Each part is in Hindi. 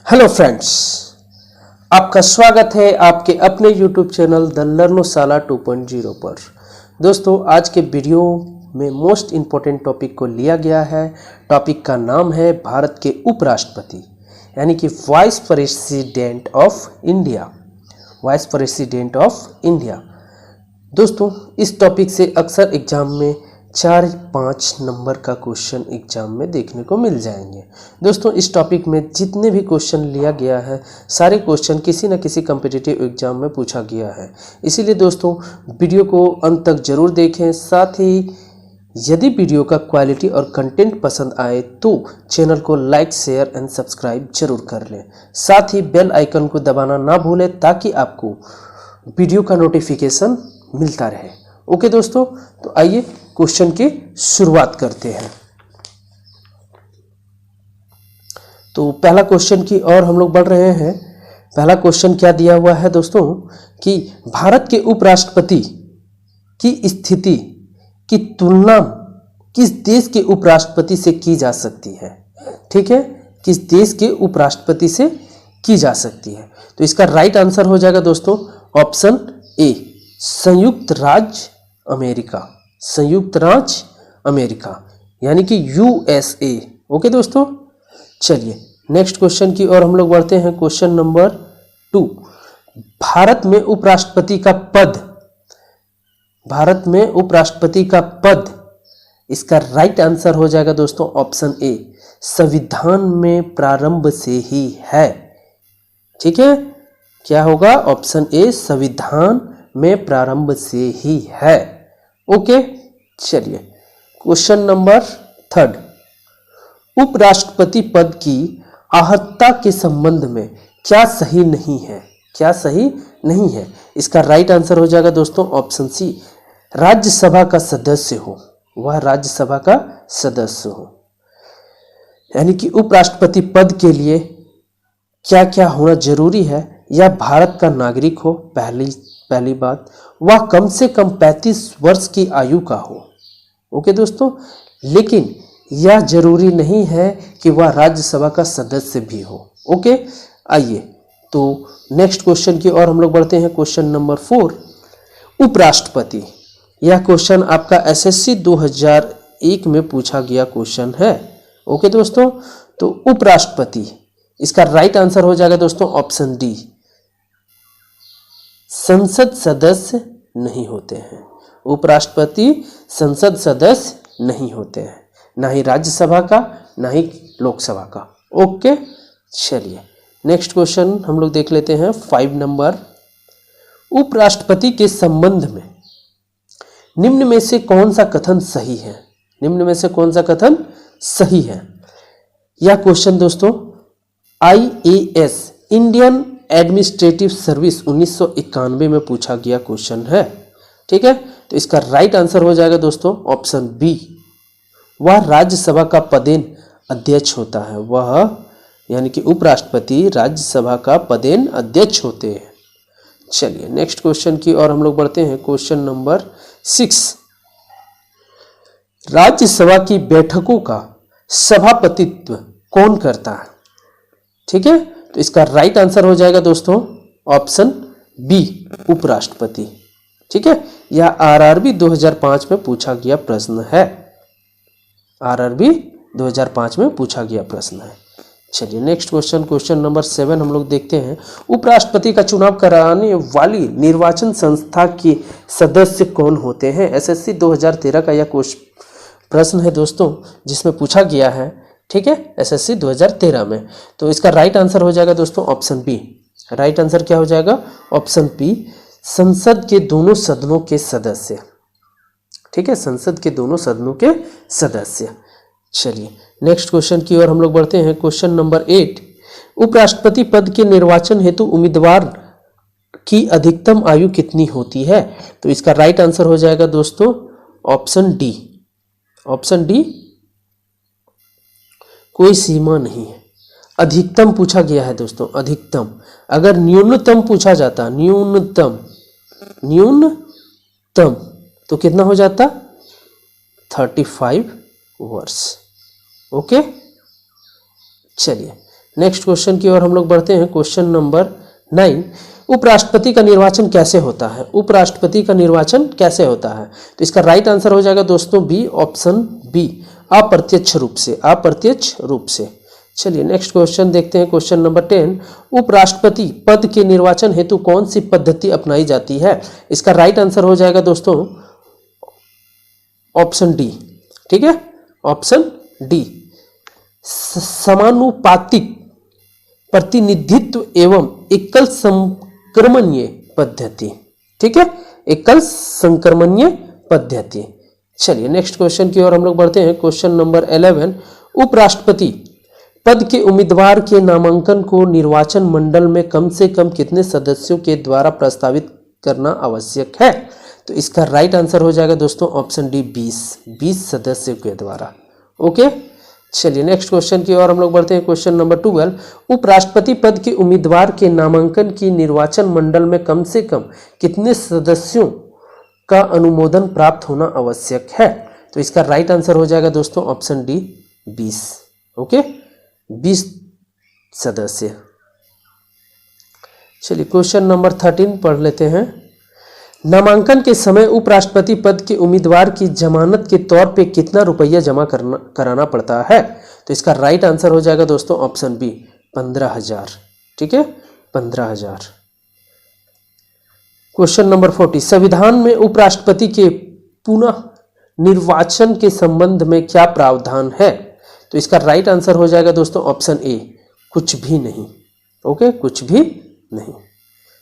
हेलो फ्रेंड्स, आपका स्वागत है आपके अपने YouTube चैनल द लर्नोशाला 2.0 पर। दोस्तों, आज के वीडियो में मोस्ट इम्पोर्टेंट टॉपिक को लिया गया है। टॉपिक का नाम है भारत के उपराष्ट्रपति यानी कि vice president of India. Vice president of India. दोस्तों, इस टॉपिक से अक्सर एग्जाम में 4-5 नंबर का क्वेश्चन एग्जाम में देखने को मिल जाएंगे। दोस्तों, इस टॉपिक में जितने भी क्वेश्चन लिया गया है सारे क्वेश्चन किसी न किसी कम्पिटिटिव एग्जाम में पूछा गया है। इसीलिए दोस्तों, वीडियो को अंत तक जरूर देखें। साथ ही यदि वीडियो का क्वालिटी और कंटेंट पसंद आए तो चैनल को लाइक, शेयर एंड सब्सक्राइब जरूर कर लें। साथ ही बेल आइकन को दबाना ना भूलें ताकि आपको वीडियो का नोटिफिकेशन मिलता रहे। ओके दोस्तों, तो आइए क्वेश्चन की शुरुआत करते हैं। तो पहला क्वेश्चन की ओर हम लोग बढ़ रहे हैं। पहला क्वेश्चन क्या दिया हुआ है दोस्तों कि भारत के उपराष्ट्रपति की स्थिति की तुलना किस देश के उपराष्ट्रपति से की जा सकती है। ठीक है, किस देश के उपराष्ट्रपति से की जा सकती है। तो इसका राइट आंसर हो जाएगा दोस्तों ऑप्शन ए, संयुक्त राज्य अमेरिका। संयुक्त राज्य अमेरिका यानी कि यूएसए। ओके दोस्तों, चलिए नेक्स्ट क्वेश्चन की ओर हम लोग बढ़ते हैं। क्वेश्चन नंबर 2, भारत में उपराष्ट्रपति का पद। भारत में उपराष्ट्रपति का पद, इसका राइट आंसर हो जाएगा दोस्तों ऑप्शन ए, संविधान में प्रारंभ से ही है। ठीक है, क्या होगा? ऑप्शन ए, संविधान में प्रारंभ से ही है। ओके, चलिए क्वेश्चन नंबर 3, उपराष्ट्रपति पद की अहर्ता के संबंध में क्या सही नहीं है? क्या सही नहीं है? इसका राइट आंसर हो जाएगा दोस्तों ऑप्शन सी, राज्यसभा का सदस्य हो। वह राज्यसभा का सदस्य हो। यानी कि उपराष्ट्रपति पद के लिए क्या क्या होना जरूरी है? या भारत का नागरिक हो, पहली बात, वह कम से कम 35 वर्ष की आयु का हो। ओके दोस्तों, लेकिन यह जरूरी नहीं है कि वह राज्यसभा का सदस्य भी हो। ओके, आइए तो नेक्स्ट क्वेश्चन की ओर हम लोग बढ़ते हैं। क्वेश्चन नंबर 4, उपराष्ट्रपति। यह क्वेश्चन आपका एसएससी 2001 में पूछा गया क्वेश्चन है। ओके दोस्तों, तो उपराष्ट्रपति, इसका राइट आंसर हो जाएगा दोस्तों ऑप्शन डी, संसद सदस्य नहीं होते हैं। उपराष्ट्रपति संसद सदस्य नहीं होते हैं, ना ही राज्यसभा का ना ही लोकसभा का। ओके, चलिए नेक्स्ट क्वेश्चन हम लोग देख लेते हैं। 5 नंबर, उपराष्ट्रपति के संबंध में निम्न में से कौन सा कथन सही है? निम्न में से कौन सा कथन सही है? यह क्वेश्चन दोस्तों IAS इंडियन एडमिनिस्ट्रेटिव सर्विस 1991 में पूछा गया क्वेश्चन है। ठीक है, तो इसका राइट आंसर हो जाएगा दोस्तों ऑप्शन बी, वह राज्यसभा का पदेन अध्यक्ष होता है। वह यानी कि उपराष्ट्रपति राज्यसभा का पदेन अध्यक्ष होते हैं। चलिए नेक्स्ट क्वेश्चन की ओर हम लोग बढ़ते हैं। क्वेश्चन नंबर 6, राज्यसभा की बैठकों का सभापतित्व कौन करता है? ठीक है, तो इसका राइट आंसर हो जाएगा दोस्तों ऑप्शन बी, उपराष्ट्रपति। ठीक है, यह आरआरबी 2005 में पूछा गया प्रश्न है। आरआरबी 2005 में पूछा गया प्रश्न है। चलिए नेक्स्ट क्वेश्चन, क्वेश्चन नंबर 7 हम लोग देखते हैं। उपराष्ट्रपति का चुनाव कराने वाली निर्वाचन संस्था के सदस्य कौन होते हैं? एसएससी 2013 का यह प्रश्न है दोस्तों, जिसमें पूछा गया है। ठीक है, एसएससी 2013 में। तो इसका राइट आंसर हो जाएगा दोस्तों ऑप्शन बी। राइट आंसर क्या हो जाएगा? ऑप्शन बी, संसद के दोनों सदनों के सदस्य। ठीक है, संसद के दोनों सदनों के सदस्य। चलिए नेक्स्ट क्वेश्चन की ओर हम लोग बढ़ते हैं। क्वेश्चन नंबर 8, उपराष्ट्रपति पद के निर्वाचन हेतु उम्मीदवार की अधिकतम आयु कितनी होती है? तो इसका राइट आंसर हो जाएगा दोस्तों ऑप्शन डी। ऑप्शन डी, कोई सीमा नहीं है। अधिकतम पूछा गया है दोस्तों, अधिकतम। अगर न्यूनतम पूछा जाता, न्यूनतम तो कितना हो जाता? 35 वर्ष। ओके, चलिए नेक्स्ट क्वेश्चन की ओर हम लोग बढ़ते हैं। क्वेश्चन नंबर 9, उपराष्ट्रपति का निर्वाचन कैसे होता है? उपराष्ट्रपति का निर्वाचन कैसे होता है? तो इसका राइट आंसर हो जाएगा दोस्तों बी, ऑप्शन बी, अप्रत्यक्ष रूप से, अप्रत्यक्ष रूप से। चलिए नेक्स्ट क्वेश्चन देखते हैं। क्वेश्चन नंबर 10, उपराष्ट्रपति पद के निर्वाचन हेतु कौन सी पद्धति अपनाई जाती है? इसका राइट आंसर हो जाएगा दोस्तों ऑप्शन डी। ठीक है, ऑप्शन डी, समानुपातिक प्रतिनिधित्व एवं एकल संक्रमणीय पद्धति। ठीक है, एकल संक्रमणीय पद्धति। चलिए नेक्स्ट क्वेश्चन की ओर हम लोग बढ़ते हैं। क्वेश्चन नंबर 11, उपराष्ट्रपति पद के उम्मीदवार के नामांकन को निर्वाचन मंडल में कम से कम कितने सदस्यों के द्वारा प्रस्तावित करना आवश्यक है? तो इसका राइट आंसर हो जाएगा दोस्तों ऑप्शन डी, 20 सदस्यों के द्वारा। ओके, चलिए नेक्स्ट क्वेश्चन की ओर हम लोग बढ़ते हैं। क्वेश्चन नंबर 12, उपराष्ट्रपति पद के उम्मीदवार के नामांकन की निर्वाचन मंडल में कम से कम कितने सदस्यों का अनुमोदन प्राप्त होना आवश्यक है? तो इसका राइट आंसर हो जाएगा दोस्तों ऑप्शन डी, 20। ओके, 20 सदस्य। चलिए क्वेश्चन नंबर 13 पढ़ लेते हैं। नामांकन के समय उपराष्ट्रपति पद के उम्मीदवार की जमानत के तौर पे कितना रुपया जमा कराना पड़ता है? तो इसका राइट आंसर हो जाएगा दोस्तों ऑप्शन बी, 15,000। ठीक है, 15,000। क्वेश्चन नंबर 40, संविधान में उपराष्ट्रपति के पुनः निर्वाचन के संबंध में क्या प्रावधान है? तो इसका राइट आंसर हो जाएगा दोस्तों ऑप्शन ए, कुछ भी नहीं। ओके, कुछ भी नहीं।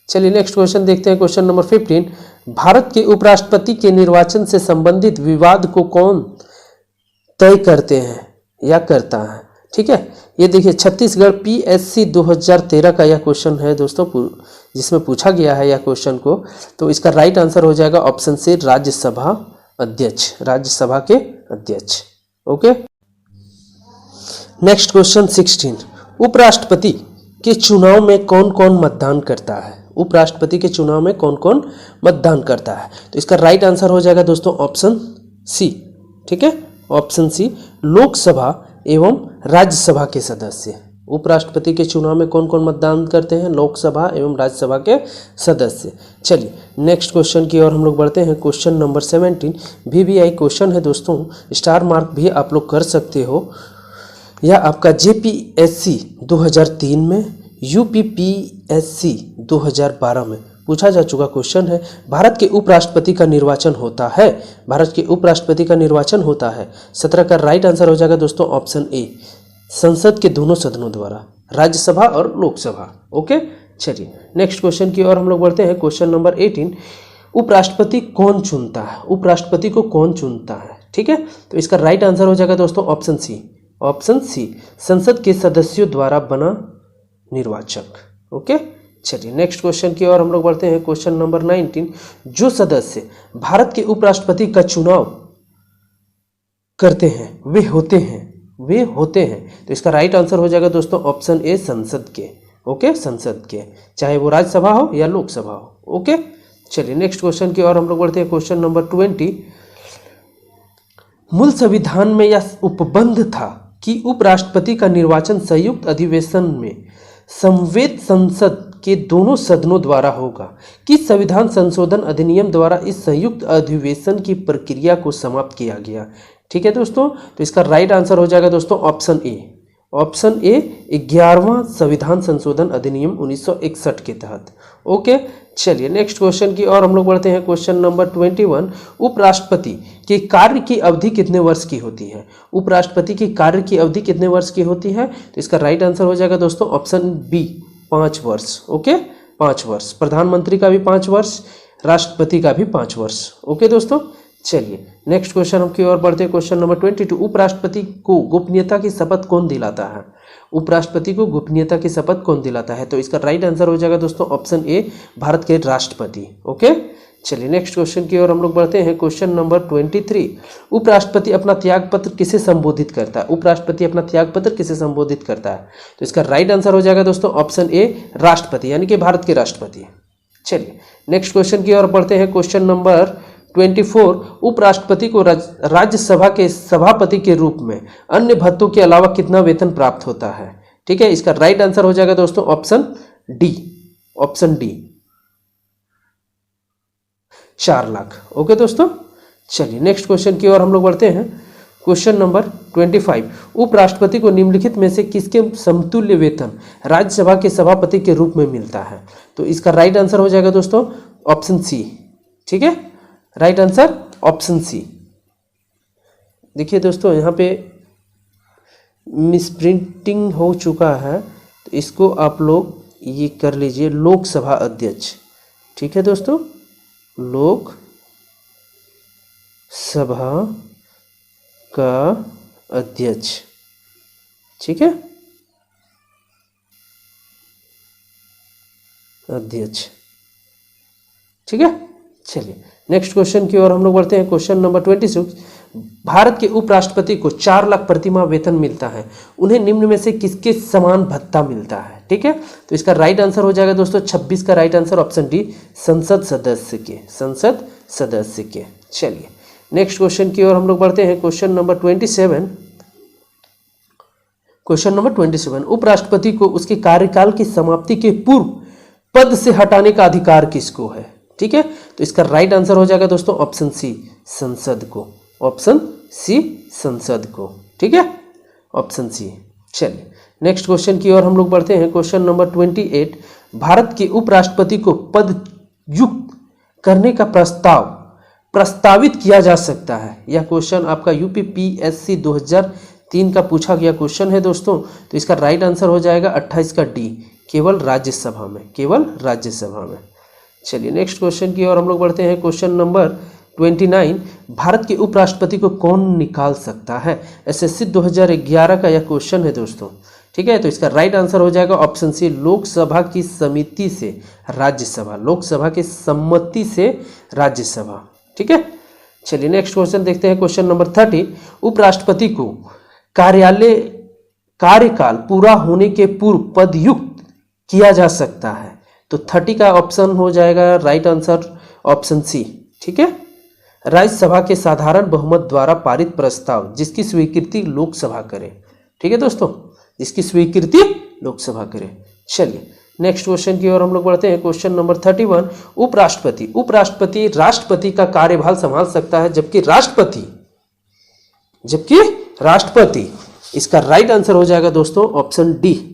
चलिए नेक्स्ट क्वेश्चन देखते हैं। क्वेश्चन नंबर 15, भारत के उपराष्ट्रपति के निर्वाचन से संबंधित विवाद को कौन तय करते हैं या करता है? ठीक है, ये देखिए छत्तीसगढ़ PSC 2013 का यह क्वेश्चन है दोस्तों, जिसमें पूछा गया है यह क्वेश्चन को। तो इसका राइट आंसर हो जाएगा ऑप्शन से, राज्यसभा अध्यक्ष, राज्यसभा के अध्यक्ष। ओके, नेक्स्ट क्वेश्चन 16, उपराष्ट्रपति के चुनाव में कौन कौन मतदान करता है? उपराष्ट्रपति के चुनाव में कौन कौन मतदान करता है? तो इसका राइट आंसर हो जाएगा दोस्तों ऑप्शन सी। ठीक है, ऑप्शन सी, लोकसभा एवं राज्यसभा के सदस्य। उपराष्ट्रपति के चुनाव में कौन कौन मतदान करते हैं? लोकसभा एवं राज्यसभा के सदस्य। चलिए नेक्स्ट क्वेश्चन की ओर हम लोग बढ़ते हैं। क्वेश्चन नंबर 17 VVI क्वेश्चन है दोस्तों, स्टार मार्क भी आप लोग कर सकते हो। यह आपका JPSC 2003 में, UPPSC 2012 में पूछा जा चुका क्वेश्चन है। भारत के उपराष्ट्रपति का निर्वाचन होता है, भारत के उपराष्ट्रपति का निर्वाचन होता है 17 का राइट आंसर हो जाएगा दोस्तों ऑप्शन ए, संसद के दोनों सदनों द्वारा, राज्यसभा और लोकसभा। ओके, चलिए नेक्स्ट क्वेश्चन की ओर हम लोग बढ़ते हैं। क्वेश्चन नंबर 18, उपराष्ट्रपति कौन चुनता है? उपराष्ट्रपति को कौन चुनता है? ठीक है, तो इसका राइट आंसर हो जाएगा दोस्तों ऑप्शन सी, ऑप्शन सी, संसद के सदस्यों द्वारा बना निर्वाचक। ओके, चलिए नेक्स्ट क्वेश्चन की ओर हम लोग बढ़ते हैं। क्वेश्चन नंबर 19, जो सदस्य भारत के उपराष्ट्रपति का चुनाव करते हैं वे होते हैं, तो इसका राइट आंसर हो जाएगा दोस्तों ऑप्शन ए, संसद के। ओके, संसद के, चाहे वो राज्यसभा हो या लोकसभा हो। ओके, चलिए नेक्स्ट क्वेश्चन की ओर हम लोग बढ़ते हैं। क्वेश्चन नंबर 20, मूल संविधान में यह उपबंध था कि उपराष्ट्रपति का निर्वाचन संयुक्त अधिवेशन में संवैत संसद के दोनों सदनों द्वारा होगा। किस संविधान संशोधन अधिनियम द्वारा इस संयुक्त अधिवेशन की प्रक्रिया को समाप्त किया गया? ठीक है दोस्तों, तो इसका राइट आंसर हो जाएगा दोस्तों ऑप्शन ए, ऑप्शन ए, 11वां संविधान संशोधन अधिनियम 1961 के तहत। ओके, चलिए नेक्स्ट क्वेश्चन की ओर हम लोग बढ़ते हैं। क्वेश्चन नंबर 21, उपराष्ट्रपति के कार्य की अवधि कितने वर्ष की होती है? उपराष्ट्रपति की कार्य की अवधि कितने वर्ष की होती है? तो इसका राइट आंसर हो जाएगा दोस्तों ऑप्शन बी, 5 वर्ष। ओके, 5 वर्ष। प्रधानमंत्री का भी 5 वर्ष, राष्ट्रपति का भी 5 वर्ष। ओके दोस्तों, चलिए नेक्स्ट क्वेश्चन हम की ओर बढ़ते हैं। क्वेश्चन नंबर 22, उपराष्ट्रपति को गोपनीयता की शपथ कौन दिलाता है? उपराष्ट्रपति को गोपनीयता की शपथ कौन दिलाता है? तो इसका राइट आंसर हो जाएगा दोस्तों ऑप्शन ए, भारत के राष्ट्रपति। ओके, चलिए नेक्स्ट क्वेश्चन की ओर हम लोग बढ़ते हैं। क्वेश्चन नंबर 23, उपराष्ट्रपति अपना त्याग पत्र किसे संबोधित करता है? उपराष्ट्रपति अपना त्याग पत्र किसे संबोधित करता है? तो इसका राइट आंसर हो जाएगा दोस्तों ऑप्शन ए, राष्ट्रपति, यानी कि भारत के राष्ट्रपति। चलिए नेक्स्ट क्वेश्चन की ओर बढ़ते हैं। क्वेश्चन नंबर 24, उपराष्ट्रपति को राज्यसभा के सभापति के रूप में अन्य भत्तों के अलावा कितना वेतन प्राप्त होता है? ठीक है, इसका राइट आंसर हो जाएगा दोस्तों option D, option D 4 lakh. Okay दोस्तों, चलिए नेक्स्ट क्वेश्चन की ओर हम लोग बढ़ते हैं। क्वेश्चन नंबर 25, उपराष्ट्रपति को निम्नलिखित में से किसके समतुल्य वेतन राज्यसभा के सभापति के रूप में मिलता है? तो इसका राइट आंसर हो जाएगा दोस्तों ऑप्शन सी। ठीक है, राइट आंसर ऑप्शन सी। देखिए दोस्तों यहाँ पे मिसप्रिंटिंग हो चुका है, तो इसको आप लोग ये कर लीजिए, लोकसभा अध्यक्ष। ठीक है दोस्तों, लोकसभा का अध्यक्ष। ठीक है, अध्यक्ष। ठीक है, चलिए नेक्स्ट क्वेश्चन की ओर हम लोग बढ़ते हैं। क्वेश्चन नंबर 26, भारत के उपराष्ट्रपति को 4 लाख प्रतिमाह वेतन मिलता है, उन्हें निम्न में से किसके समान भत्ता मिलता है? ठीक है, तो इसका राइट आंसर हो जाएगा दोस्तों 26 का राइट आंसर ऑप्शन डी, संसद सदस्य के, संसद सदस्य के। चलिए नेक्स्ट क्वेश्चन की ओर हम लोग बढ़ते हैं। क्वेश्चन नंबर 27, क्वेश्चन नंबर 27, उपराष्ट्रपति को उसके कार्यकाल की समाप्ति के पूर्व पद से हटाने का अधिकार किसको है? ठीक है, तो इसका राइट आंसर हो जाएगा दोस्तों ऑप्शन सी, संसद को, ऑप्शन सी संसद को। ठीक है, ऑप्शन सी। चलिए नेक्स्ट क्वेश्चन की ओर हम लोग बढ़ते हैं। क्वेश्चन नंबर 28, भारत के उपराष्ट्रपति को पद युक्त करने का प्रस्तावित किया जा सकता है। यह क्वेश्चन आपका यूपीपीएससी 2003 का पूछा गया क्वेश्चन है दोस्तों। तो इसका राइट आंसर हो जाएगा 28 का डी, केवल राज्यसभा में, केवल राज्यसभा में। चलिए नेक्स्ट क्वेश्चन की ओर हम लोग बढ़ते हैं। क्वेश्चन नंबर 29, भारत के उपराष्ट्रपति को कौन निकाल सकता है? एसएससी 2011 का यह क्वेश्चन है दोस्तों। ठीक है, तो इसका राइट आंसर हो जाएगा ऑप्शन सी, लोकसभा की समिति से राज्यसभा, लोकसभा की सम्मति से राज्यसभा। ठीक है, चलिए नेक्स्ट क्वेश्चन देखते हैं। क्वेश्चन नंबर 30, उपराष्ट्रपति को कार्यकाल पूरा होने के पूर्व पदयुक्त किया जा सकता है। तो 30 का ऑप्शन हो जाएगा राइट आंसर ऑप्शन सी। ठीक है, राज्यसभा के साधारण बहुमत द्वारा पारित प्रस्ताव जिसकी स्वीकृति लोकसभा करे। ठीक है दोस्तों, जिसकी स्वीकृति लोकसभा करे। चलिए नेक्स्ट क्वेश्चन की ओर हम लोग बढ़ते हैं। क्वेश्चन नंबर 31, उपराष्ट्रपति राष्ट्रपति का कार्यभार संभाल सकता है, जबकि राष्ट्रपति इसका राइट आंसर हो जाएगा दोस्तों ऑप्शन डी,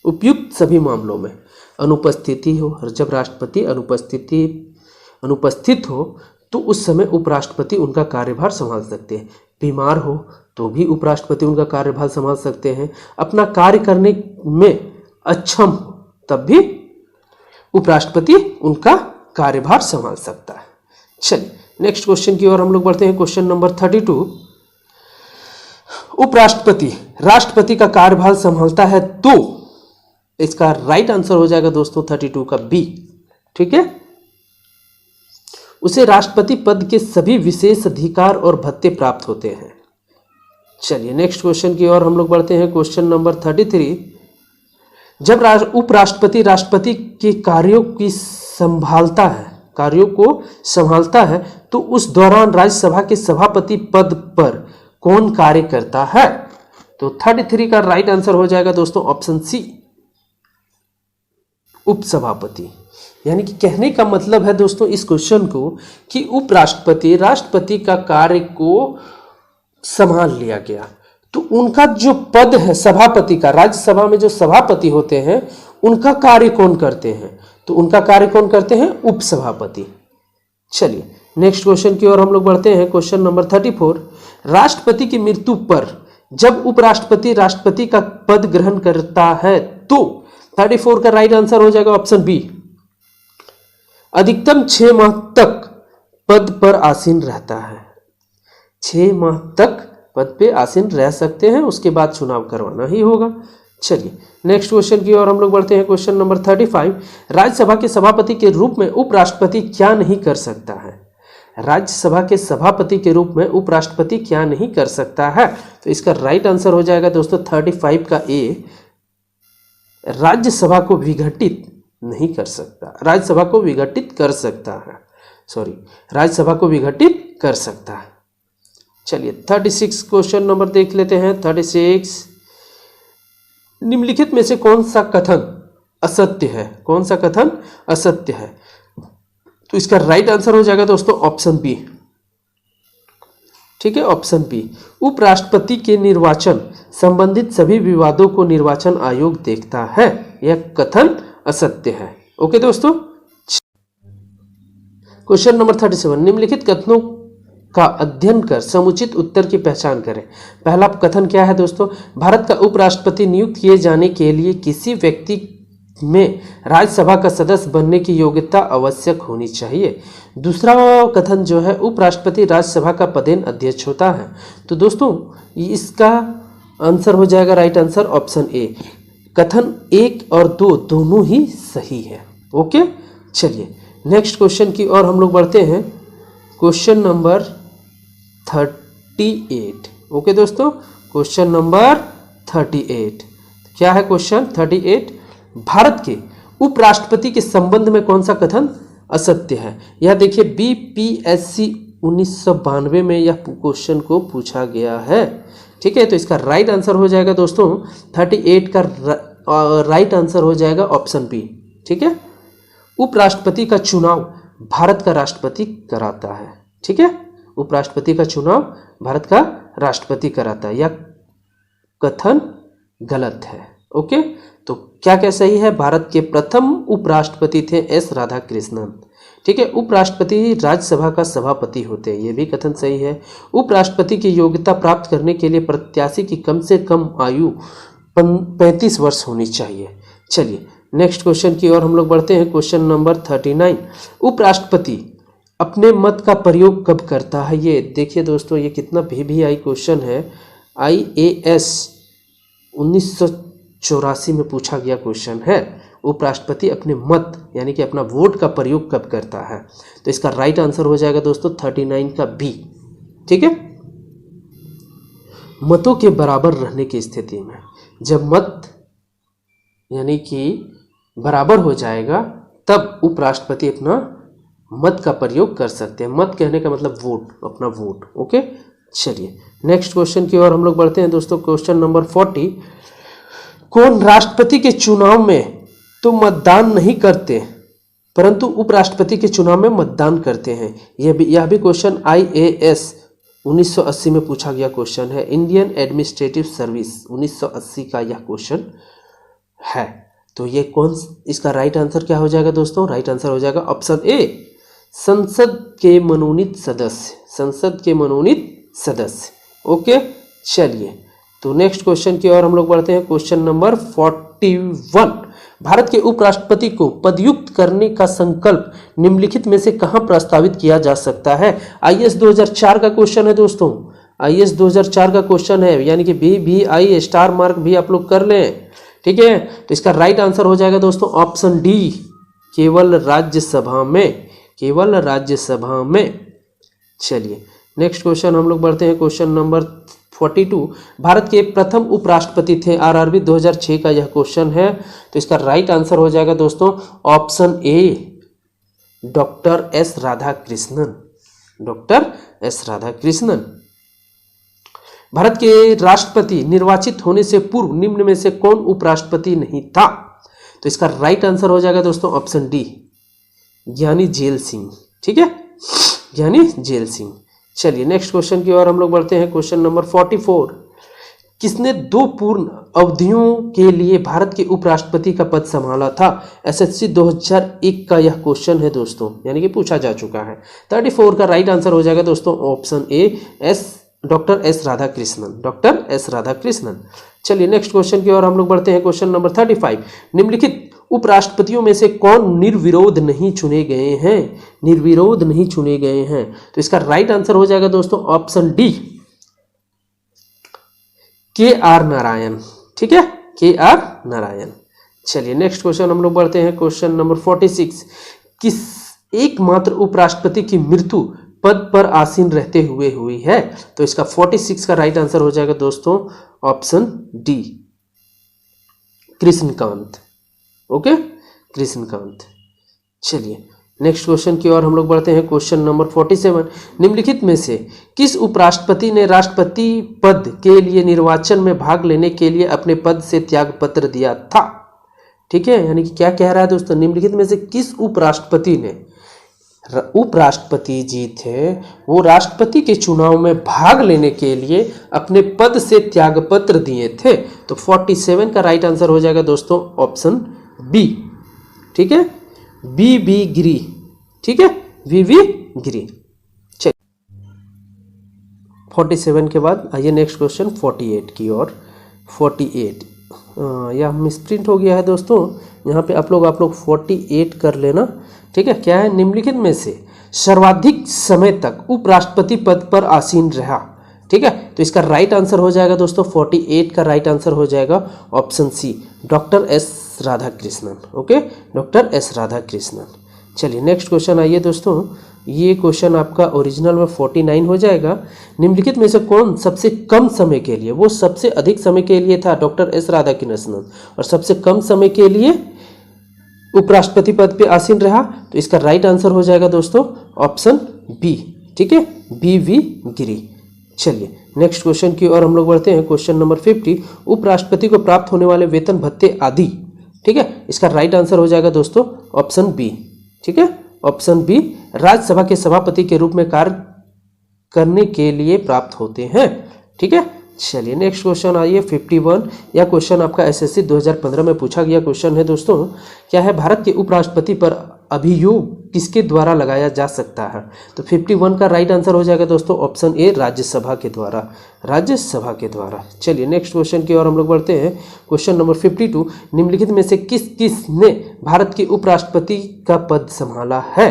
उपयुक्त सभी मामलों में अनुपस्थिति हो, और जब राष्ट्रपति अनुपस्थित हो तो उस समय उपराष्ट्रपति उनका कार्यभार संभाल सकते हैं। बीमार हो तो भी उपराष्ट्रपति उनका कार्यभार संभाल सकते हैं। अपना कार्य करने में अक्षम हो तब भी उपराष्ट्रपति उनका कार्यभार संभाल सकता है। चलिए नेक्स्ट क्वेश्चन की ओर हम लोग बढ़ते हैं। क्वेश्चन नंबर 32, उपराष्ट्रपति राष्ट्रपति का कार्यभार संभालता है तो इसका राइट आंसर हो जाएगा दोस्तों 32 का बी। ठीक है, उसे राष्ट्रपति पद के सभी विशेष अधिकार और भत्ते प्राप्त होते हैं। चलिए नेक्स्ट क्वेश्चन की ओर हम लोग बढ़ते हैं। क्वेश्चन नंबर 33, जब उपराष्ट्रपति राष्ट्रपति के कार्यों को संभालता है तो उस दौरान राज्यसभा के सभापति पद पर कौन कार्य करता है? तो 33 का राइट आंसर हो जाएगा दोस्तों ऑप्शन सी, उपसभापति। यानी कि कहने का मतलब है दोस्तों इस क्वेश्चन को कि उपराष्ट्रपति राष्ट्रपति का कार्य को संभाल लिया गया, तो उनका जो पद है सभापति का, राज्यसभा में जो सभापति होते हैं उनका कार्य कौन करते हैं? तो उनका कार्य कौन करते हैं? उपसभापति। चलिए नेक्स्ट क्वेश्चन की ओर हम लोग बढ़ते हैं। क्वेश्चन नंबर 34, राष्ट्रपति की मृत्यु पर जब उपराष्ट्रपति राष्ट्रपति का पद ग्रहण करता है तो 34 का राइट आंसर हो जाएगा ऑप्शन बी, अधिकतम 6 माह तक पद पर आसीन रहता है। 6 माह तक पद पे आसीन रह सकते हैं, उसके बाद चुनाव करवाना ही होगा। चलिए नेक्स्ट क्वेश्चन की ओर हम लोग बढ़ते हैं। क्वेश्चन नंबर 35, राज्यसभा के सभापति के रूप में उपराष्ट्रपति क्या नहीं कर सकता है? राज्यसभा के सभापति के रूप में उपराष्ट्रपति क्या नहीं कर सकता है? तो इसका राइट आंसर हो जाएगा दोस्तों 35 का ए, राज्यसभा को विघटित नहीं कर सकता, राज्यसभा को विघटित कर सकता है, सॉरी राज्यसभा को विघटित कर सकता है। चलिए 36 क्वेश्चन नंबर देख लेते हैं। 36, निम्नलिखित में से कौन सा कथन असत्य है? कौन सा कथन असत्य है? तो इसका राइट आंसर हो जाएगा दोस्तों ऑप्शन बी। ठीक है, ऑप्शन बी। उपराष्ट्रपति के निर्वाचन संबंधित सभी विवादों को निर्वाचन आयोग देखता है, यह कथन असत्य है। ओके दोस्तों। क्वेश्चन नंबर 37, निम्नलिखित कथनों का अध्ययन कर समुचित उत्तर की पहचान करें। पहला कथन क्या है दोस्तों? भारत का उपराष्ट्रपति नियुक्त किए जाने के लिए किसी व्यक्ति में राज्यसभा का सदस्य बनने की योग्यता आवश्यक होनी चाहिए। दूसरा कथन जो है, उपराष्ट्रपति राज्यसभा का पदेन अध्यक्ष होता है। तो दोस्तों इसका आंसर हो जाएगा राइट आंसर ऑप्शन ए। कथन 1 और 2 दोनों ही सही है। ओके, चलिए नेक्स्ट क्वेश्चन की ओर हम लोग बढ़ते हैं। Question number 38। ओके दोस्तों, क्वेश्चन नंबर 38 क्या है? क्वेश्चन 38, भारत के उपराष्ट्रपति के संबंध में कौन सा कथन असत्य है? यह देखिए बीपीएससी 1992 में यह क्वेश्चन को पूछा गया है। ठीक है, तो इसका राइट आंसर हो जाएगा दोस्तों 38 का राइट आंसर हो जाएगा ऑप्शन बी। ठीक है, उपराष्ट्रपति का चुनाव भारत का राष्ट्रपति कराता है। ठीक है, उपराष्ट्रपति का चुनाव भारत का राष्ट्रपति कराता है, यह कथन गलत है। ओके, तो क्या क्या सही है? भारत के प्रथम उपराष्ट्रपति थे एस राधाकृष्णन। ठीक है, उपराष्ट्रपति राज्यसभा का सभापति होते हैं, यह भी कथन सही है। उपराष्ट्रपति की योग्यता प्राप्त करने के लिए प्रत्याशी की कम से कम आयु 35 वर्ष होनी चाहिए। चलिए नेक्स्ट क्वेश्चन की ओर हम लोग बढ़ते हैं। क्वेश्चन नंबर 39, उपराष्ट्रपति अपने मत का प्रयोग कब करता है? ये देखिए दोस्तों, ये कितना VVI क्वेश्चन है। IAS 1984 में पूछा गया क्वेश्चन है। उपराष्ट्रपति अपने मत यानी कि अपना वोट का प्रयोग कब करता है? तो इसका राइट आंसर हो जाएगा दोस्तों 39 का बी। ठीक है, मतों के बराबर रहने की स्थिति में, जब मत यानी कि बराबर हो जाएगा तब उपराष्ट्रपति अपना मत का प्रयोग कर सकते हैं। मत कहने का मतलब वोट, अपना वोट। ओके, चलिए नेक्स्ट क्वेश्चन की ओर हम लोग बढ़ते हैं दोस्तों। क्वेश्चन नंबर 40, कौन राष्ट्रपति के चुनाव में तो मतदान नहीं करते परंतु उपराष्ट्रपति के चुनाव में मतदान करते हैं? यह भी क्वेश्चन IAS 1980 में पूछा गया क्वेश्चन है। इंडियन एडमिनिस्ट्रेटिव सर्विस 1980 का यह क्वेश्चन है। तो ये कौन, इसका राइट आंसर क्या हो जाएगा दोस्तों? राइट आंसर हो जाएगा ऑप्शन ए, संसद के मनोनीत सदस्य। संसद के मनोनीत सदस्य। ओके, चलिए तो नेक्स्ट क्वेश्चन की ओर हम लोग बढ़ते हैं। क्वेश्चन नंबर 41, भारत के उपराष्ट्रपति को पदयुक्त करने का संकल्प निम्नलिखित में से कहां प्रस्तावित किया जा सकता है? IAS 2004 का क्वेश्चन है दोस्तों। IAS 2004 का क्वेश्चन है, यानी कि VVI स्टार मार्क भी आप लोग कर लें। ठीक है, तो इसका राइट आंसर हो जाएगा दोस्तों ऑप्शन डी, केवल राज्यसभा में। केवल राज्यसभा में। चलिए नेक्स्ट क्वेश्चन हम लोग बढ़ते हैं। क्वेश्चन नंबर 42, भारत के प्रथम उपराष्ट्रपति थे RRB 2006 का यह क्वेश्चन है। तो इसका राइट आंसर हो जाएगा दोस्तों option A, doctor S Radhakrishnan. Doctor S Radhakrishnan. Bharat के राष्ट्रपति निर्वाचित होने से पूर्व निम्न में से कौन उपराष्ट्रपति नहीं था? तो इसका राइट आंसर हो जाएगा दोस्तों ऑप्शन डी, ज्ञानी जेल सिंह। ठीक है, ज्ञानी जेल सिंह। चलिए नेक्स्ट क्वेश्चन की ओर हम लोग बढ़ते हैं। क्वेश्चन नंबर 44, किसने 2 पूर्ण अवधियों के लिए भारत के उपराष्ट्रपति का पद संभाला था? SSC 2001 का यह क्वेश्चन है दोस्तों, यानी कि पूछा जा चुका है। 34 का राइट आंसर हो जाएगा दोस्तों option A, doctor S Radhakrishnan. Doctor S Radhakrishnan. चलिए नेक्स्ट क्वेश्चन की ओर हम लोग बढ़ते हैं। क्वेश्चन नंबर 35, निम्नलिखित उपराष्ट्रपतियों में से कौन निर्विरोध नहीं चुने गए हैं? निर्विरोध नहीं चुने गए हैं। तो इसका राइट आंसर हो जाएगा दोस्तों ऑप्शन डी, KR नारायण। ठीक है, KR नारायण। चलिए नेक्स्ट क्वेश्चन हम लोग बढ़ते हैं। क्वेश्चन नंबर 46, किस एकमात्र उपराष्ट्रपति की मृत्यु पद पर आसीन रहते हुए हुई है? तो इसका 46 का राइट आंसर हो जाएगा दोस्तों option D, Krishnakant. Okay, Krishnakant. चलिए नेक्स्ट क्वेश्चन की ओर हम लोग बढ़ते हैं। क्वेश्चन नंबर 47, निम्नलिखित में से किस उपराष्ट्रपति ने राष्ट्रपति पद के लिए निर्वाचन में भाग लेने के लिए अपने पद से त्याग पत्र दिया था? ठीक है, यानी कि क्या कह रहा है दोस्तों, निम्नलिखित में से किस उपराष्ट्रपति ने, उपराष्ट्रपति जी थे, वो राष्ट्रपति के चुनाव में भाग लेने के लिए अपने पद से त्याग पत्र दिए थे? तो 47 का राइट आंसर हो जाएगा दोस्तों ऑप्शन बी। ठीक है, वी गिरी। ठीक है, वी गिरी। चलिए 47 के बाद आइए नेक्स्ट क्वेश्चन 48 की ओर। 48 यह मिसप्रिंट हो गया है दोस्तों, यहाँ पे आप लोग 48 कर लेना। ठीक है, क्या है, निम्नलिखित में से सर्वाधिक समय तक उपराष्ट्रपति पद पर आसीन रहा? ठीक है, तो इसका राइट आंसर हो जाएगा दोस्तों 48 का राइट आंसर हो जाएगा option C, doctor S Radhakrishnan. Okay, doctor S Radhakrishnan. चलिए नेक्स्ट क्वेश्चन आइए दोस्तों, ये क्वेश्चन आपका ओरिजिनल में 49 हो जाएगा। निम्नलिखित में से कौन सबसे कम समय के लिए, वो सबसे अधिक समय के लिए था डॉक्टर एस राधाकृष्णन, और सबसे कम समय के लिए उपराष्ट्रपति पद पे आसीन रहा? तो इसका राइट आंसर हो जाएगा दोस्तों ऑप्शन बी। ठीक है, वी गिरी। चलिए नेक्स्ट क्वेश्चन की ओर हम लोग बढ़ते हैं। क्वेश्चन नंबर 50, उपराष्ट्रपति को प्राप्त होने वाले वेतन भत्ते आदि। ठीक है, इसका राइट आंसर हो जाएगा दोस्तों ऑप्शन बी। ठीक है, ऑप्शन बी, राज्यसभा के सभापति के रूप में कार्य करने के लिए प्राप्त होते हैं। ठीक है, चलिए नेक्स्ट क्वेश्चन आइए 51। यह क्वेश्चन आपका एसएससी 2015 में पूछा गया क्वेश्चन है दोस्तों। क्या है, भारत के उपराष्ट्रपति पर अभियोग किसके द्वारा लगाया जा सकता है? तो 51 का राइट आंसर हो जाएगा दोस्तों ऑप्शन ए, राज्यसभा के द्वारा, राज्यसभा के द्वारा। चलिए नेक्स्ट क्वेश्चन की ओर हम लोग बढ़ते हैं। क्वेश्चन नंबर 52, निम्नलिखित में से किस ने भारत के उपराष्ट्रपति का पद संभाला है?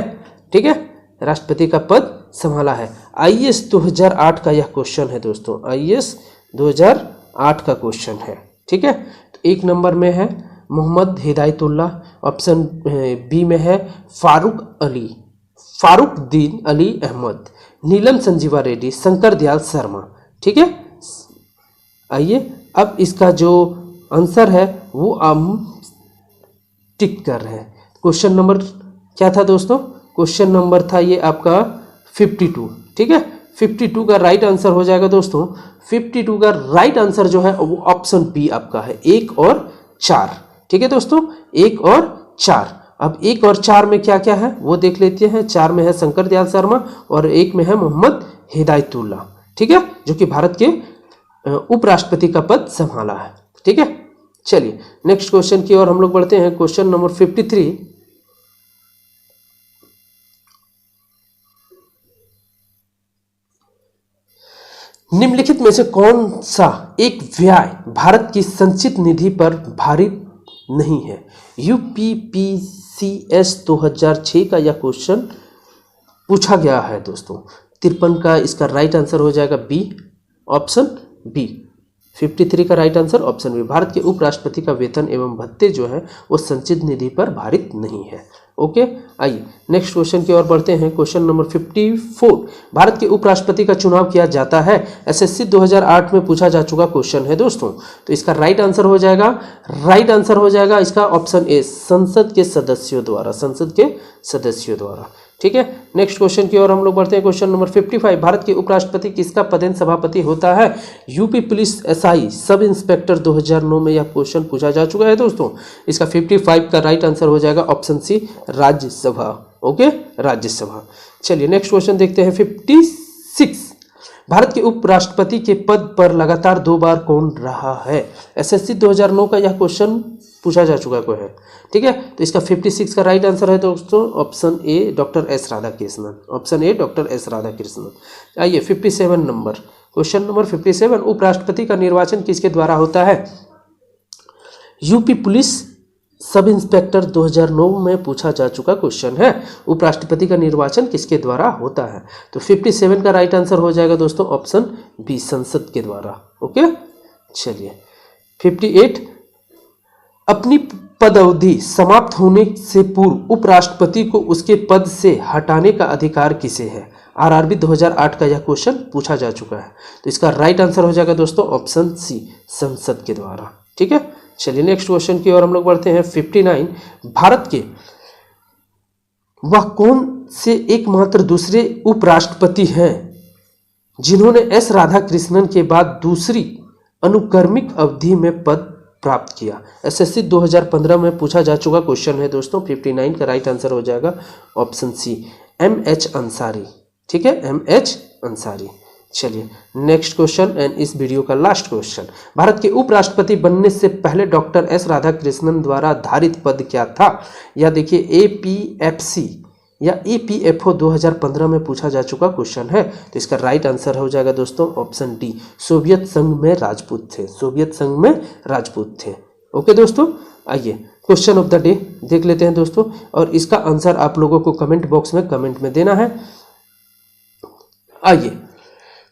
ठीक है, राष्ट्रपति का पद संभाला है। आईएएस 2008 का यह क्वेश्चन है दोस्तों, आईएएस 2008 का क्वेश्चन है। ठीक है, तो एक नंबर में है मोहम्मद हिदायतुल्लाह, ऑप्शन बी में है फारूकदीन अली अहमद, नीलम संजीवा रेड्डी, शंकर दयाल शर्मा। ठीक है, आइए अब इसका जो आंसर है वो हम टिक कर रहे हैं। क्वेश्चन नंबर क्या था दोस्तों? क्वेश्चन नंबर था ये आपका 52। ठीक है, 52 का राइट आंसर हो जाएगा दोस्तों, 52 का राइट आंसर जो है वो ऑप्शन बी आपका है, 1 और 4। ठीक है दोस्तों, 1 और 4। अब 1 और 4 में क्या क्या है वो देख लेते हैं। 4 में है शंकर दयाल शर्मा और 1 में है मोहम्मद हिदायतुल्लाह। ठीक है, जो कि भारत के उपराष्ट्रपति का पद संभाला है। ठीक है, चलिए नेक्स्ट क्वेश्चन की ओर हम लोग बढ़ते हैं। क्वेश्चन नंबर 53, निम्नलिखित में से कौन सा एक व्यय भारत की संचित निधि पर भारित नहीं है? यूपीपीसीएस 2006 का यह क्वेश्चन पूछा गया है दोस्तों। 53 का इसका राइट आंसर हो जाएगा बी, ऑप्शन बी। 53 का right answer option B, Bharat के उपराष्ट्रपति का वेतन एवं भत्ते जो है वो संचित निधि पर भारित नहीं है। ओके, आइए नेक्स्ट क्वेश्चन की ओर बढ़ते हैं। क्वेश्चन नंबर 54, भारत के उपराष्ट्रपति का चुनाव किया जाता है? एसएससी 2008 में पूछा जा चुका क्वेश्चन है दोस्तों। तो इसका राइट आंसर हो जाएगा इसका ऑप्शन ए, संसद के सदस्यों द्वारा, संसद के सदस्यों द्वारा। ठीक है, नेक्स्ट क्वेश्चन की ओर हम लोग बढ़ते हैं। क्वेश्चन नंबर 55, भारत के उपराष्ट्रपति किसका पदेन सभापति होता है? UP police SI sub inspector 2009 में यह क्वेश्चन पूछा जा चुका है दोस्तों। इसका 55 का राइट आंसर हो जाएगा option C, Rajya Sabha. Okay, Rajya Sabha. चलिए नेक्स्ट क्वेश्चन देखते हैं 56, भारत के उपराष्ट्रपति के पद पर लगातार 2 बार कौन रहा है? एसएससी 2009 का यह क्वेश्चन पूछा जा चुका है। ठीक है, तो इसका 56 का राइट आंसर है दोस्तों option A, doctor S Radhakrishnan, option A, doctor S Radhakrishnan. आइए 57 नंबर, क्वेश्चन नंबर 57, उपराष्ट्रपति का निर्वाचन किसके द्वारा होता है? यूपी पुलिस सब इंस्पेक्टर 2009 में पूछा जा चुका क्वेश्चन है, उपराष्ट्रपति का निर्वाचन किसके द्वारा होता है? तो 57 का राइट आंसर हो जाएगा दोस्तों ऑप्शन बी, संसद के द्वारा। ओके, चलिए 58, अपनी पदअवधि समाप्त होने से पूर्व उपराष्ट्रपति को उसके पद से हटाने का अधिकार किसे है? आरआरबी 2008 का यह क्वेश्चन पूछा जा चुका है। तो इसका राइट आंसर हो जाएगा दोस्तों ऑप्शन सी, संसद के द्वारा। ठीक है, चलिए नेक्स्ट क्वेश्चन की ओर हम लोग बढ़ते हैं। 59, भारत के वह कौन से एकमात्र दूसरे उपराष्ट्रपति हैं जिन्होंने एस राधाकृष्णन के बाद दूसरी अनुक्रमिक अवधि में पद प्राप्त किया? एसएससी 2015 में पूछा जा चुका क्वेश्चन है दोस्तों। 59 का राइट आंसर हो जाएगा ऑप्शन सी, एमएच अंसारी। ठीक है, एमएच अंसारी। चलिए नेक्स्ट क्वेश्चन एंड इस वीडियो का लास्ट क्वेश्चन। भारत के उपराष्ट्रपति बनने से पहले डॉक्टर एस राधाकृष्णन द्वारा धारित पद क्या था? या देखिए एपीएफसी या ईपीएफओ 2015 में पूछा जा चुका क्वेश्चन है। तो इसका राइट आंसर हो जाएगा दोस्तों ऑप्शन डी, सोवियत संघ में राजपूत थे। सोवियत संघ में राजपूत थे। ओके दोस्तों, आइए क्वेश्चन ऑफ द डे देख लेते हैं दोस्तों, और इसका आंसर आप लोगों को कमेंट बॉक्स में कमेंट में देना है। आइए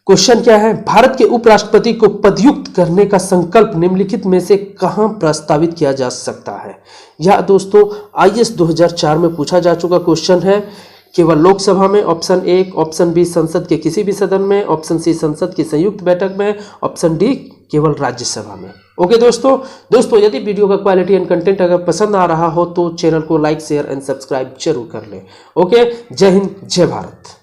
क्वेश्चन क्या है? भारत के उपराष्ट्रपति को पदयुक्त करने का संकल्प निम्नलिखित में से कहां प्रस्तावित किया जा सकता है? यह दोस्तों आईएएस 2004 में पूछा जा चुका क्वेश्चन है। केवल लोकसभा में, ऑप्शन ए, ऑप्शन बी संसद के किसी भी सदन में, ऑप्शन सी संसद की संयुक्त बैठक में, ऑप्शन डी केवल राज्यसभा में। ओके दोस्तों यदि वीडियो का क्वालिटी एंड कंटेंट अगर पसंद आ रहा हो तो चैनल को लाइक, शेयर एंड सब्सक्राइब जरूर कर लें। ओके, जय हिंद, जय भारत।